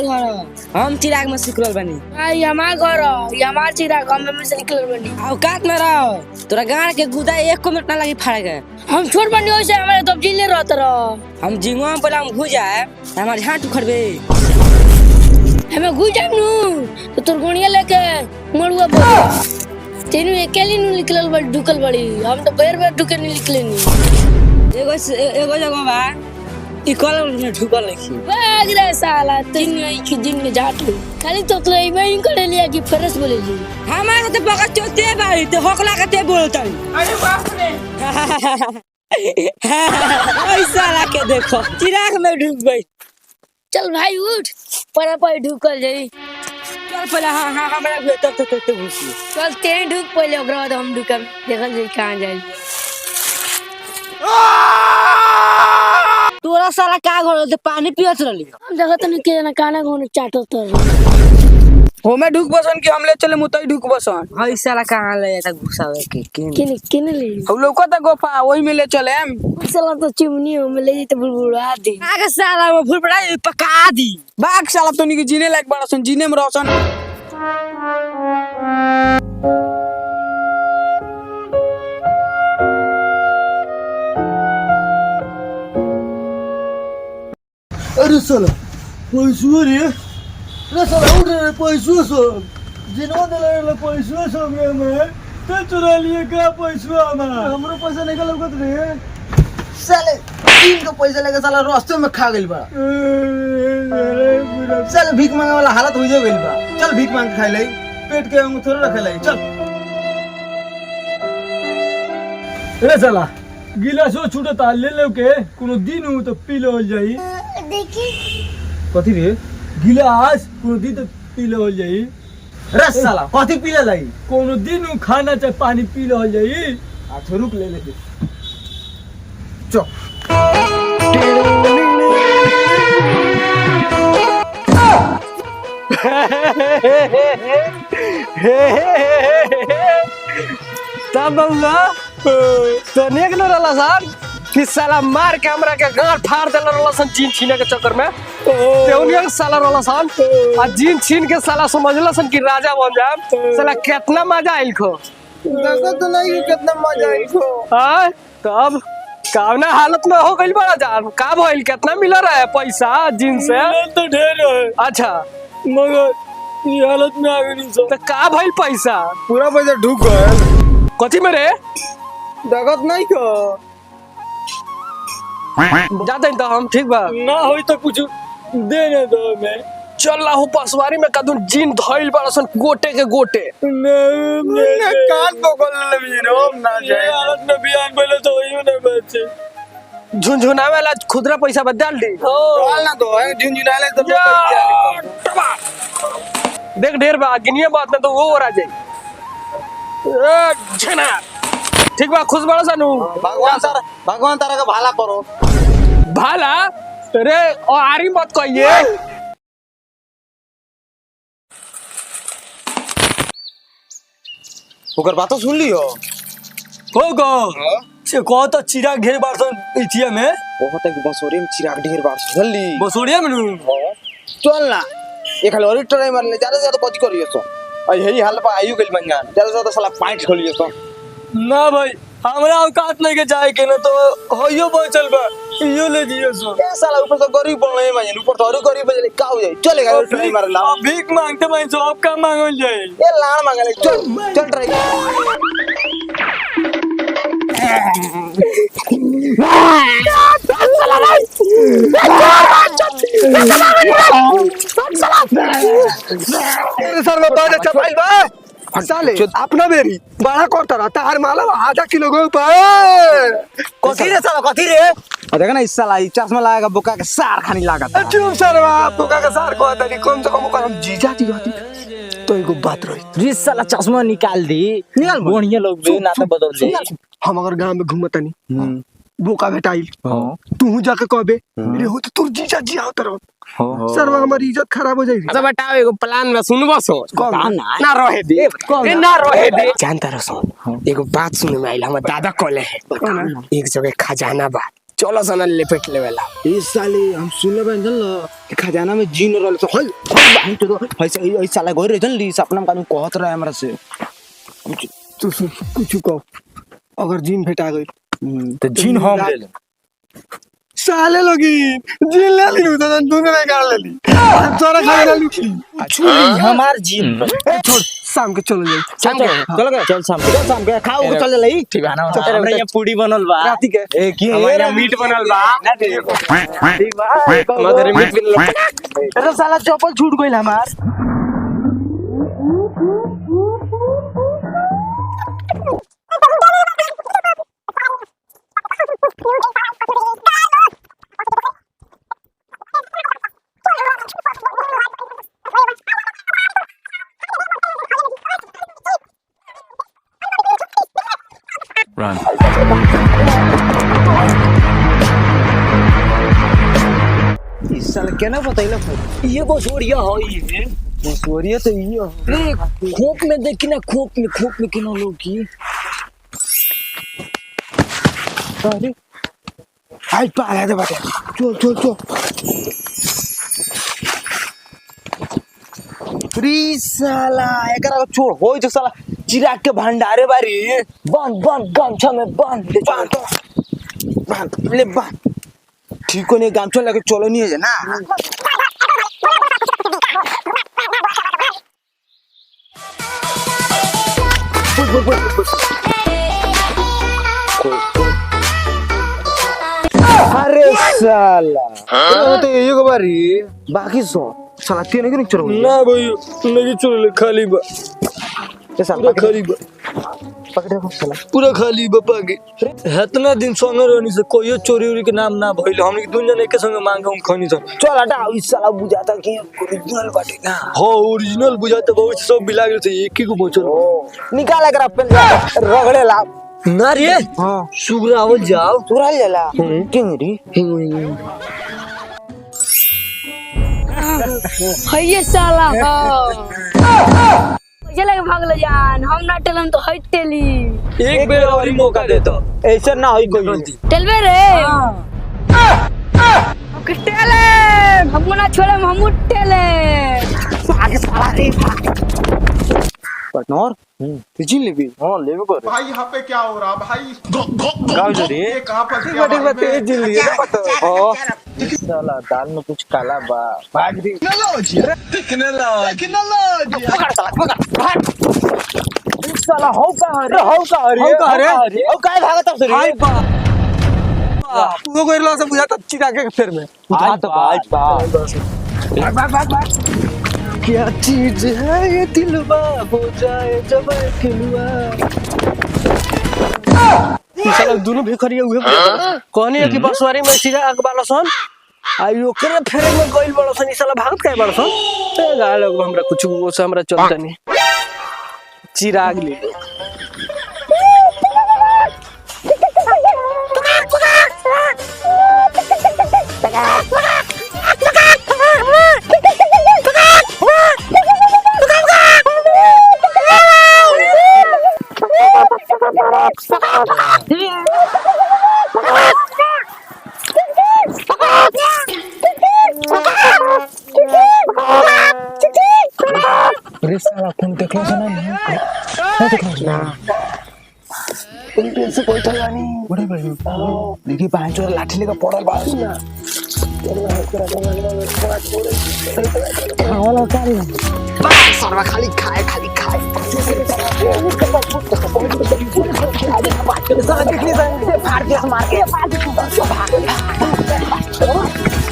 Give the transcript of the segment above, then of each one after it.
हमार घर हम चिराग में निकलल बनी। ये हमार घर ये हमार चिराग हम में से निकलल बनी। औकात में रहो तोरा गाड़ के गुदा 1 मिनट ना लगी फाड़े के। हम छोट बनी हो से हमारे तो जिले रहत रह। हम जिंगवा में पहले हम घुस जाए हमारे हाथ उखड़बे हमें घुस जाए नु तो तोर गोनिया लेके मरुआ बोल तेनु अकेले नु निकलल बड़ ढुकल बड़ी हम तो बेर ढुके नहीं निकले नी। एगो जगह बा ई कॉल में ढुकल रखी भाग रे साला दिन में जाट लो खाली तो तोरे में करे लिया कि फरस बोले ली हमारे तो पकड़ चोते बाई तो होकला के ते बोलता। अरे बाप रे ओई साला के देखो चिराग में ढुक गई। चल भाई उठ पर ढुकल जाई चल पहले हां हमरा तब घुसी चल ते ढुक पहले ओकरा बाद हम ढुकब देखल जाई कहां जाई। तोरा साला का घर होते पानी पियत रहली हम देखत नहीं के ना काना घोन चाटो तर होमे ढुक बसन कि हमले चले मुतई ढुक बसन। हई साला कहां ले जाता घुसावे के किने ले हम लोग का गोफा वही में ले चले हम साला तो चिमनी में ले जते बुलबुला दी आगे साला वो फुलपड़ा पका दी बाग साला तो नहीं जीने लायक बड़ा सन जीने में रहसन। अरे साला पैसुआ रे रे साला उठ रे पैसुआ सब जिनवा देले रे पैसुआ सब रे में ते चुरा लिए का पैसुआ में हमरो पैसा निकल लगत रे साले 3 का पैसा लेके साला रास्ते में खा गइल बा। साले भीख मांगे वाला हालत हो गइल बा। चल भीख मांग के खाई ले पेट के हम थोड़ा रखे ले चल। रे साला गिलासो छूटता ले ले के कोनो दिन हो तो पी लो जाई देखी कथी रे गिलास कोनो दिन तो पी लो जाई रे साला कथी पी ले लाई कोनो दिन हो खाना चाहे पानी पी लो जाई अच्छा रुक ले ले चल तब बउआ तो नेक न रहला सन कि साला मार के हमरा के गांठ फाड़ देला रहला सन जीन छीने के चक्कर में तेउनिया के साला रहला सन आ जीन छीन के साला समझला सन कि राजा बन जाम साला कितना मजा आइल खो देखो तो नहीं कितना मजा आई खो हां तब कावना हालत में हो गइल बड़ा जान का भइल कितना मिल रहा है पैसा जीन से तो ढेर है अच्छा मगर ये हालत में आ गई सब तो का भइल पैसा पूरा पैसा ढुक गए कथी में रे देखत नहीं को जाते तो हम ठीक बा ना होई तो कुछ देने दो मैं चल लाहू पसवारी में कदुन जीन धइल बड़ा सन गोटे के गोटे ना कान पकड़ ले वीरो ना ये हालत में बयान बोले तो वही ना बचे झुनझुना वाला खुदरा पैसा बदल दी डाल ना दो झुंझुनाले तो देख ढेर बा गिनिया बात ना तो वो और आ जाए झना ठीक बा खुश बड़ा सनु भगवान तारा का भाला करो भाला रे और आरी मत कहिए ओकर बात सुन लियो हो गो से को तो चिराग ढेर बार सन इथिया में बहुत एक बसोरी में चिराग ढेर बार सुनली बसोड़िया में चल ना एक हल और ट्राई मार ले ज्यादा से ज्यादा कथि करियो सो आ यही हाल पर आयु गेल मंगान ज्यादा से ज्यादा साला पाइट खोलियो सो ना भाई हमरा औकात नहीं के जाए के ना तो होइयो बचल बा इयो ले जियो सो ए साला ऊपर से गरीब बन नहीं माने ऊपर तो और गरीब बजले का हो जाए चलेगा ट्राई मार ला भीख मांगते भाई सब का मांगल जाए ए लाण मांगले चल चल ट्राई सर में बात अच्छा भाई बा साले अपना बेरी बड़ा करता रहता हर माला आधा किलो के ऊपर कथि रे साला कथि रे आ देखा ना इस साला ई चश्मा लगाएगा बोका के सार खानी लागत चुप सर बाप बोका का सार को तनी कम से कम कर हम जीजा जी रहती तो एगो बात रही रे साला चश्मा निकाल दी निकाल बढ़िया लोग भी ना तो बदल दे हम अगर गांव में घूमतनी बोका भेटाइल तू जाके कहबे रे हो तो तोर जीजा जी आवत रहो सर हमारी इज्जत खराब हो जाएगी। अच्छा बताओ एगो प्लान में सुनबो सो ना रहे दे ए ना रहे दे जानता रहो एगो बात सुने में आइल हमर दादा कहले है एक जगह खजाना बा चलो सना लिपट लेवेला इस साले हम सुनले बन जन ल खजाना में जीन रहल तो हल हम तो ऐसे साला गोर जन ली सपना में कहत रहा हमरा से तू कुछ कहो अगर जीन भेटा गई तो जीन हम ले ले साले लोगी जीन ले ली तो दोनों में गाड़ ले ली तोरा खा ले ली हमार जीन छोड़ शाम के चलो जाई शाम के चलो गए चल शाम के खाओ के चल ले ठीक है ना हमरा यहाँ पूड़ी बनल बा राती के ए की हमारे यहाँ मीट बनल बा मगर मीट बनल अरे साला चप्पल छूट गइल हमार इस साल क्या ना बताइला ये बसोरिया हो ये बसोरिया तो ये हो खोप में देखी ना खोप में किना लोग की अरे हाय पाला दे बाटे चल री साला एकरा छोड़ होई तो साला चिराग के भंडारे बारी बंद गमछा में बांध ले बांध ठीक नहीं गामछा लेके चलो नहीं है ना अरे साला तो ये को बारी बाकी सो साला तीन के चलो ना भाई नहीं चलो खाली बा ये साला खाली बा पकड़े को साला पूरा खाली बापा के इतना दिन संग रहनी से कोई चोरी उरी के नाम ना भइल हमनी के दुनिया के संग मांगे हम खनी छ चल हटा इस साला बुझाता कि ओरिजिनल बाटे ना हां ओरिजिनल बुझाता बहुत सब मिला गेल से एक ही को बचल निकाल अगर अपन रगड़े ला ना रे हां सुगरावल जाओ तुरा लेला किंगरी हइये साला चले भागले जान हम ना टेलन तो हट टेली एक बेर और ही मौका दे तो ऐसा ना होई कोई टेलबे रे टेले हमको ना छोड़े हम टेले आगे साला रे पार्टनर तुझी लेबी हां लेबे कर भाई यहाँ पे क्या हो रहा भाई गाँव जो रे ये कहाँ फंस गया भाई मैं? तेज जिंदगी है पता हां साला दाल में कुछ काला बा भाग दी पकड़ साला पकड़ साला हो का रे हो काय भागत अब हाय रे बा तू को इरला से बुझाता चिरा के फिर में उठा तो भाग क्या चीज है ये दिलवा हो जाए जब खिलवा साला दोनों भिखरिया हुए कहनी है कि बसवारी में सीधा आग वाला सन आई ओकरे फेरे में गइल बड़ा सन साला भागत काहे बड़ा सन ए गाल लोग हमरा कुछ वो से हमरा चलता नहीं चिराग ले अरे साला कौन देखला सुना नहीं देखला उल्टे से कोई था यानी बड़े बड़े देखिए पांच और लाठी लेकर पड़ल बा ना खावाला काली बस सरवा खाली खाए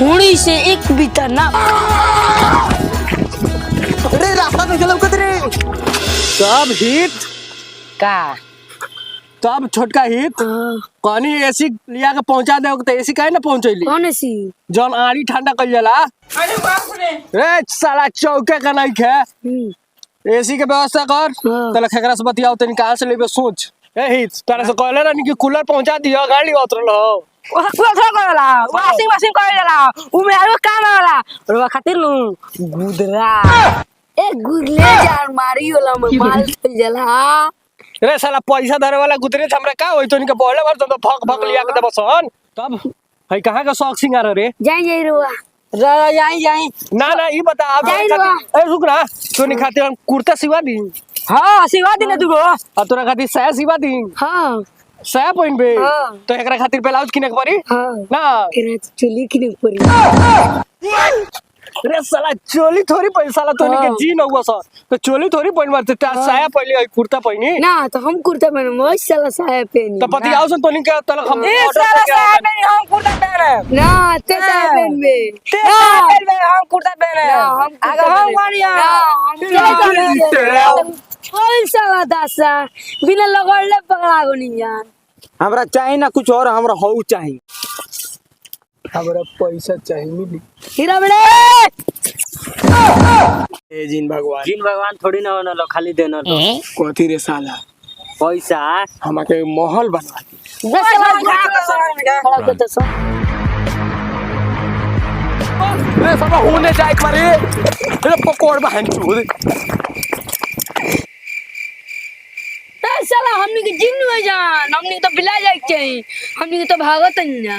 हुड़ी से एक बीता ना अरे रास्ता में चलो कतरे सब हिट का तब छोटका हित कहनी एसी लिया के पहुंचा दे तो एसी काहे ना पहुंचैली कौन सी जौन आड़ी ठंडा कइल जाला अरे बाप रे रे साला चौके का नहीं खे एसी के व्यवस्था कर तले खकरा से बतियाओ तनी कहां से लेबे सोच ए हित तारा से कहले रहनी कि कूलर पहुंचा दियो गाड़ी उतरल हो वो थोड़ा करला वॉशिंग मशीन कर जाला उ में आरो काम वाला और खातिर नु गुदरा ए गुरले जान मारी वाला में माल जला रे साला पैसा धरे वाला गुदरे हमरा का होई तो इनके बोले बार तो भक भक लिया के देबसन तब है कहां का शौक सिंगार रे जाई रुआ जाई ना ना ई बता आप जाई रुआ। ए रुक ना तोनी खातिर हम कुर्ता सिवा दी हाँ सिवा दी ना दुगो आ तोरा खातिर साया सिवा दी हाँ साया पहिन बे हाँ। तो एकरा खातिर ब्लाउज किने के पड़ी हाँ ना केरा चुली किने पड़ी रे साला चोली थोड़ी पहिन साला तोनी के जी न हुआ सा तो चोली थोड़ी पहिन मारते ता साया पहले कुर्ता पहिनी ना तो हम कुर्ता पहने मस्त साला साया पहनी तो पति आओ सन तोनी के तलक हम ए ऑर्डर साला करके साया आवतन। पहने हम कुर्ता पहने ना ते साया पहनबे ते साया पहने हम कुर्ता पहने हम कुर्ता अगर हम पहने। वानिया ओइ साला दासा बिना लगड़ले पकड़ा गोनिया हमरा चाहिए ना कुछ और हमरा हऊ चाहिए हमरा पैसा चाहिए मिली हीरा बड़े ए जिन भगवान जिन भगवान थोड़ी ना होना लो खाली देना लो कथी रे साला पैसा हमके महल बनवा दी दस खड़ा कर दस रे साला होने जाए करे रे पकोड़ बहन चोद साला हमनी के जिन हो जान हमनी के तो बिला जाए के हमनी के तो भागत नहीं